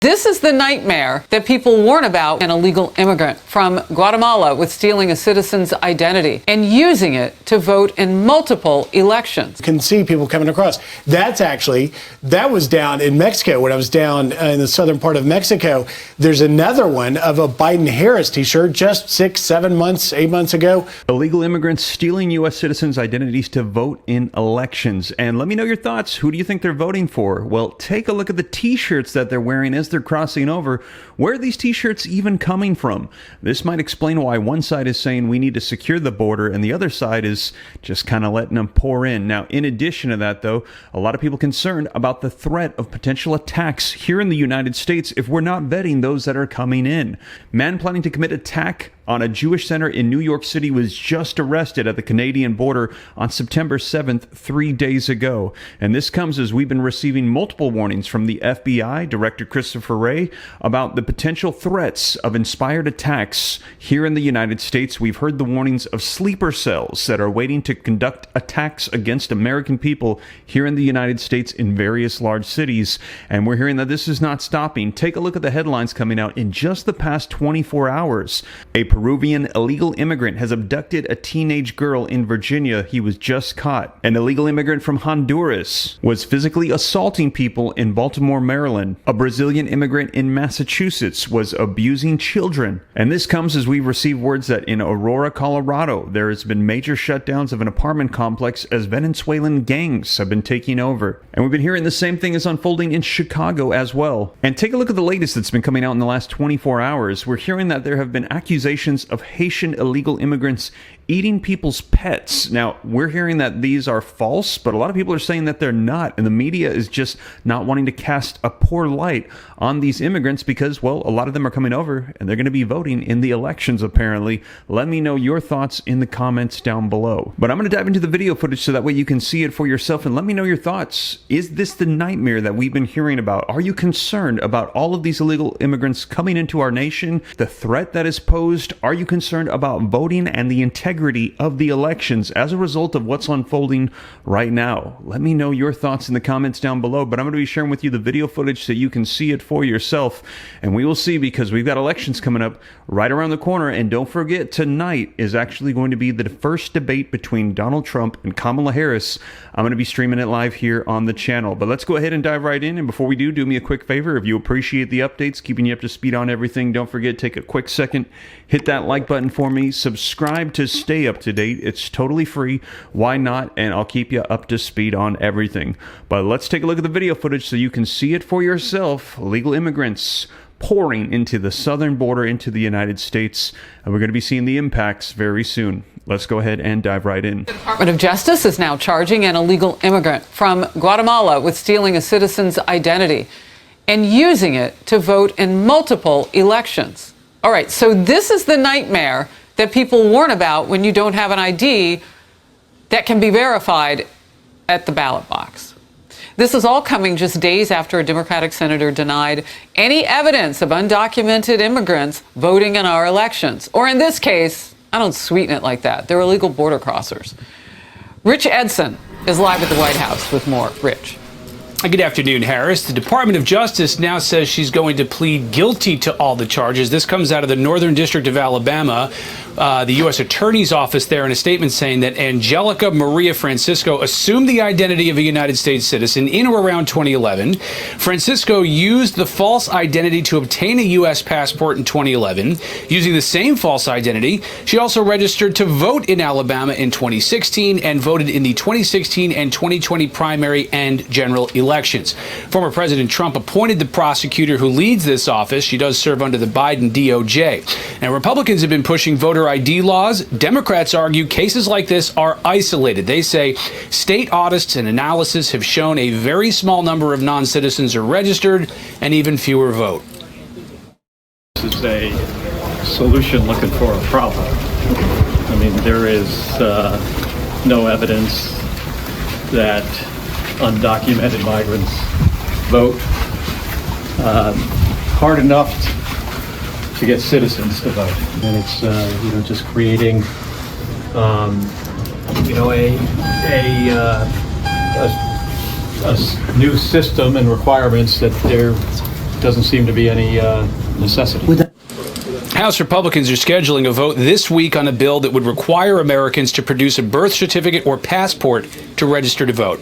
This is the nightmare that people warn about an illegal immigrant from Guatemala with stealing a citizen's identity and using it to vote in multiple elections. You can see people coming across. That was down in Mexico. When I was down in the southern part of Mexico, there's another one of a Biden-Harris t-shirt just 6, 7 months, 8 months ago. Illegal immigrants stealing U.S. citizens' identities to vote in elections. And let me know your thoughts. Who do you think they're voting for? Well, take a look at the t-shirts that they're wearing as they're crossing over. Where are these t-shirts even coming from? This might explain why one side is saying we need to secure the border and the other side is just kind of letting them pour in. Now, in addition to that, though, a lot of people concerned about the threat of potential attacks here in the United States if we're not vetting those that are coming in. Man planning to commit attack on a Jewish center in New York City was just arrested at the Canadian border on September 7th, 3 days ago. And this comes as we've been receiving multiple warnings from the FBI, Director Christopher Wray, about the potential threats of inspired attacks here in the United States. We've heard the warnings of sleeper cells that are waiting to conduct attacks against American people here in the United States in various large cities. And we're hearing that this is not stopping. Take a look at the headlines coming out in just the past 24 hours. A Peruvian illegal immigrant has abducted a teenage girl in Virginia. He was just caught. An illegal immigrant from Honduras was physically assaulting people in Baltimore, Maryland. A Brazilian immigrant in Massachusetts was abusing children. And this comes as we receive words that in Aurora, Colorado, there has been major shutdowns of an apartment complex as Venezuelan gangs have been taking over. And we've been hearing the same thing is unfolding in Chicago as well. And take a look at the latest that's been coming out in the last 24 hours. We're hearing that there have been accusations of Haitian illegal immigrants eating people's pets. Now, we're hearing that these are false, but a lot of people are saying that they're not, and the media is just not wanting to cast a poor light on these immigrants because, well, a lot of them are coming over, and they're going to be voting in the elections, apparently. Let me know your thoughts in the comments down below. But I'm going to dive into the video footage so that way you can see it for yourself, and let me know your thoughts. Is this the nightmare that we've been hearing about? Are you concerned about all of these illegal immigrants coming into our nation, the threat that is posed? Are you concerned about voting and the integrity of the elections as a result of what's unfolding right now? Let me know your thoughts in the comments down below, but I'm going to be sharing with you the video footage so you can see it for yourself, and we will see, because we've got elections coming up right around the corner. And don't forget, tonight is actually going to be the first debate between Donald Trump and Kamala Harris. I'm going to be streaming it live here on the channel, but let's go ahead and dive right in. And before we do me a quick favor. If you appreciate the updates, keeping you up to speed on everything, don't forget, take a quick second, hit that like button for me, subscribe to stay up to date. It's totally free. Why not? And I'll keep you up to speed on everything. But let's take a look at the video footage so you can see it for yourself. Illegal immigrants pouring into the southern border into the United States, and we're going to be seeing the impacts very soon. Let's go ahead and dive right in. The Department of Justice is now charging an illegal immigrant from Guatemala with stealing a citizen's identity and using it to vote in multiple elections. All right, so this is the nightmare that people warn about when you don't have an ID that can be verified at the ballot box. This is all coming just days after a Democratic senator denied any evidence of undocumented immigrants voting in our elections. Or in this case, I don't sweeten it like that. They're illegal border crossers. Rich Edson is live at the White House with more. Rich. Good afternoon, Harris. The Department of Justice now says she's going to plead guilty to all the charges. This comes out of the Northern District of Alabama. The U.S. Attorney's Office there in a statement saying that Angelica Maria Francisco assumed the identity of a United States citizen in or around 2011. Francisco used the false identity to obtain a U.S. passport in 2011. Using the same false identity, she also registered to vote in Alabama in 2016 and voted in the 2016 and 2020 primary and general elections. Former President Trump appointed the prosecutor who leads this office. She does serve under the Biden DOJ. Now, Republicans have been pushing voter ID laws. Democrats argue cases like this are isolated. They say state audits and analysis have shown a very small number of non-citizens are registered and even fewer vote. This is a solution looking for a problem. I mean, there is no evidence that undocumented migrants vote hard enough to get citizens to vote, and it's just creating a new system and requirements that they're doesn't seem to be any necessity. House Republicans are scheduling a vote this week on a bill that would require Americans to produce a birth certificate or passport to register to vote.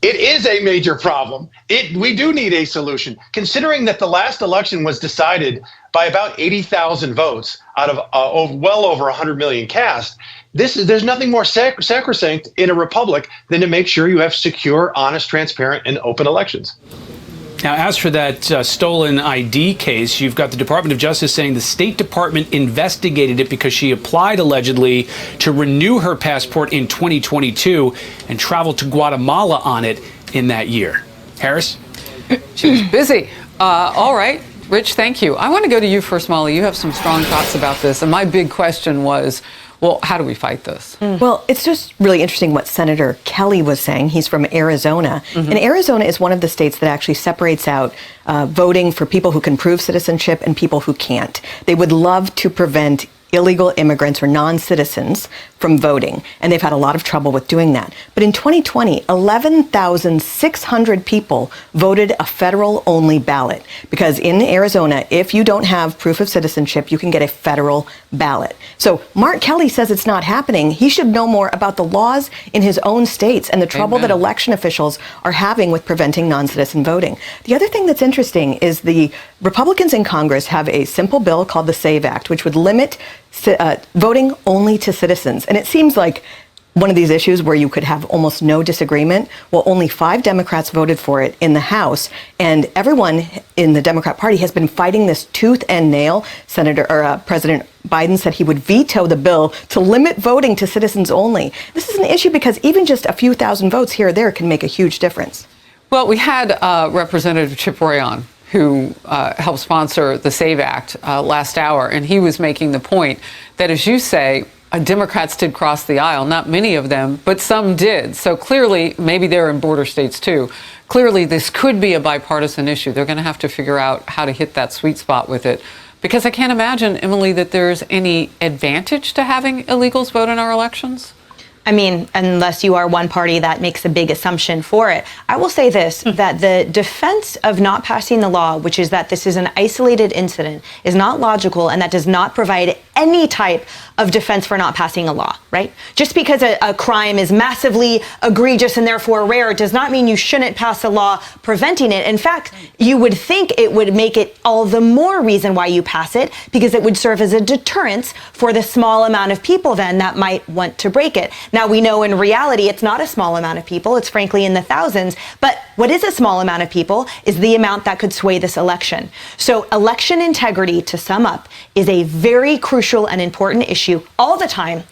It is a major problem. We do need a solution, considering that the last election was decided by about 80,000 votes out of well over 100 million cast. There's nothing more sacrosanct in a republic than to make sure you have secure, honest, transparent, and open elections. Now, as for that stolen ID case, you've got the Department of Justice saying the State Department investigated it because she applied allegedly to renew her passport in 2022 and traveled to Guatemala on it in that year. Harris? She was busy. All right. Rich, thank you. I want to go to you first, Molly. You have some strong thoughts about this. And my big question was, well, how do we fight this? Well, it's just really interesting what Senator Kelly was saying. He's from Arizona. And Arizona is one of the states that actually separates out voting for people who can prove citizenship and people who can't. They would love to prevent illegal immigrants or non-citizens from voting, and they've had a lot of trouble with doing that. But in 2020, 11,600 people voted a federal-only ballot, because in Arizona, if you don't have proof of citizenship, you can get a federal ballot. So Mark Kelly says it's not happening. He should know more about the laws in his own states and the trouble that election officials are having with preventing non-citizen voting. The other thing that's interesting is the Republicans in Congress have a simple bill called the SAVE Act, which would limit voting only to citizens. And it seems like one of these issues where you could have almost no disagreement. Well, only 5 Democrats voted for it in the House, and everyone in the Democrat Party has been fighting this tooth and nail. President Biden said he would veto the bill to limit voting to citizens only. This is an issue because even just a few thousand votes here or there can make a huge difference. Well, we had Representative Chip Roy on, who helped sponsor the SAVE Act last hour, and he was making the point that, as you say, Democrats did cross the aisle. Not many of them, but some did. So clearly, maybe they're in border states too. Clearly, this could be a bipartisan issue. They're going to have to figure out how to hit that sweet spot with it. Because I can't imagine, Emily, that there's any advantage to having illegals vote in our elections. I mean, unless you are one party that makes a big assumption for it. I will say this, that the defense of not passing the law, which is that this is an isolated incident, is not logical, and that does not provide any type of defense for not passing a law, right? Just because a crime is massively egregious and therefore rare does not mean you shouldn't pass a law preventing it. In fact, you would think it would make it all the more reason why you pass it, because it would serve as a deterrence for the small amount of people then that might want to break it. Now, we know in reality it's not a small amount of people. It's frankly in the thousands. But what is a small amount of people is the amount that could sway this election. So election integrity, to sum up, is a very crucial and important issue all the time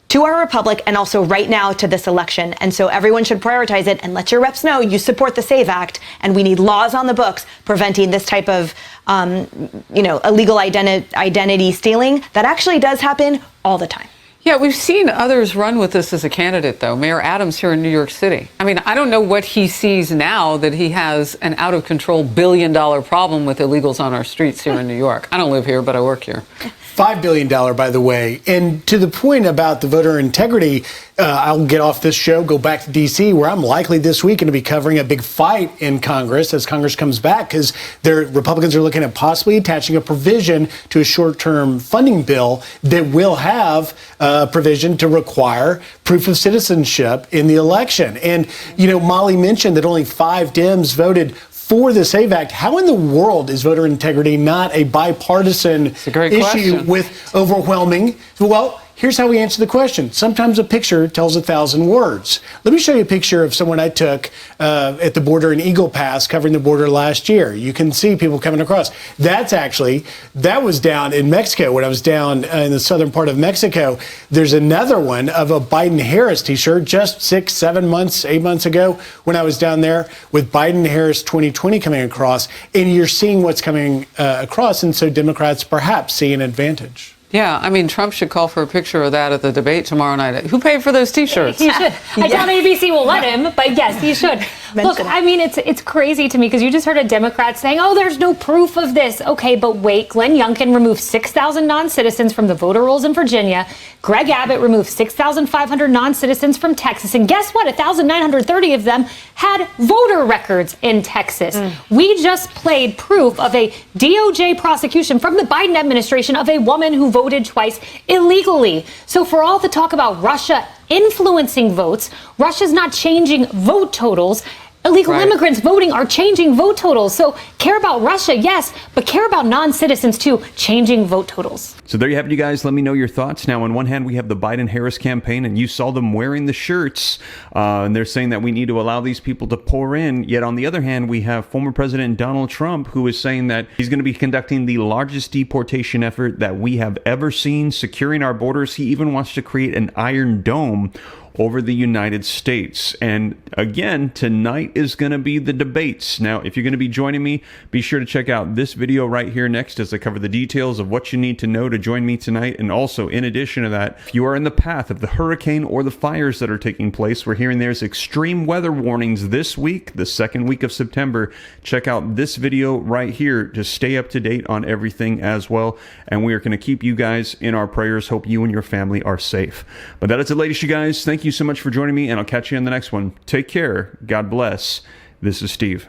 to our republic, and also right now to this election. And so everyone should prioritize it and let your reps know you support the SAVE Act, and we need laws on the books preventing this type of illegal identity stealing that actually does happen all the time. Yeah, we've seen others run with this as a candidate, though. Mayor Adams here in New York City. I mean, I don't know what he sees now that he has an out-of-control billion-dollar problem with illegals on our streets here in New York. I don't live here, but I work here. $5 billion, by the way. And to the point about the voter integrity, I'll get off this show, go back to D.C., where I'm likely this week going to be covering a big fight in Congress as Congress comes back, because Republicans are looking at possibly attaching a provision to a short-term funding bill that will have a provision to require proof of citizenship in the election. And, Molly mentioned that only 5 Dems voted for the SAVE Act. How in the world is voter integrity not a bipartisan issue with overwhelming? Well, here's how we answer the question. Sometimes a picture tells 1,000 words. Let me show you a picture of someone I took at the border in Eagle Pass, covering the border last year. You can see people coming across. That was down in Mexico. When I was down in the southern part of Mexico, there's another one of a Biden-Harris t-shirt just 6, 7 months, 8 months ago when I was down there, with Biden-Harris 2020 coming across. And you're seeing what's coming across, and so Democrats perhaps see an advantage. Yeah, I mean, Trump should call for a picture of that at the debate tomorrow night. Who paid for those T-shirts? He should. I doubt ABC will let him, but yes, he should. Look, I mean, it's crazy to me because you just heard a Democrat saying, oh, there's no proof of this. Okay, but wait, Glenn Youngkin removed 6,000 non-citizens from the voter rolls in Virginia. Greg Abbott removed 6,500 non-citizens from Texas. And guess what? 1,930 of them had voter records in Texas. We just played proof of a DOJ prosecution from the Biden administration of a woman who voted twice illegally. So for all the talk about Russia influencing votes, Russia's not changing vote totals. Illegal immigrants voting are changing vote totals. So care about Russia, yes, but care about non-citizens too, changing vote totals. So there you have it, you guys. Let me know your thoughts. Now, on one hand, we have the Biden-Harris campaign, and you saw them wearing the shirts, and they're saying that we need to allow these people to pour in. Yet on the other hand, we have former President Donald Trump, who is saying that he's going to be conducting the largest deportation effort that we have ever seen, securing our borders. He even wants to create an Iron Dome over the United States. And again, tonight is going to be the debates. Now, if you're going to be joining me, be sure to check out this video right here next as I cover the details of what you need to know to join me tonight. And also, in addition to that, if you are in the path of the hurricane or the fires that are taking place, we're hearing there's extreme weather warnings this week, the second week of September. Check out this video right here to stay up to date on everything as well. And we are going to keep you guys in our prayers. Hope you and your family are safe. But that is the latest, you guys. Thank you so much for joining me, and I'll catch you in the next one. Take care. God bless. This is Steve.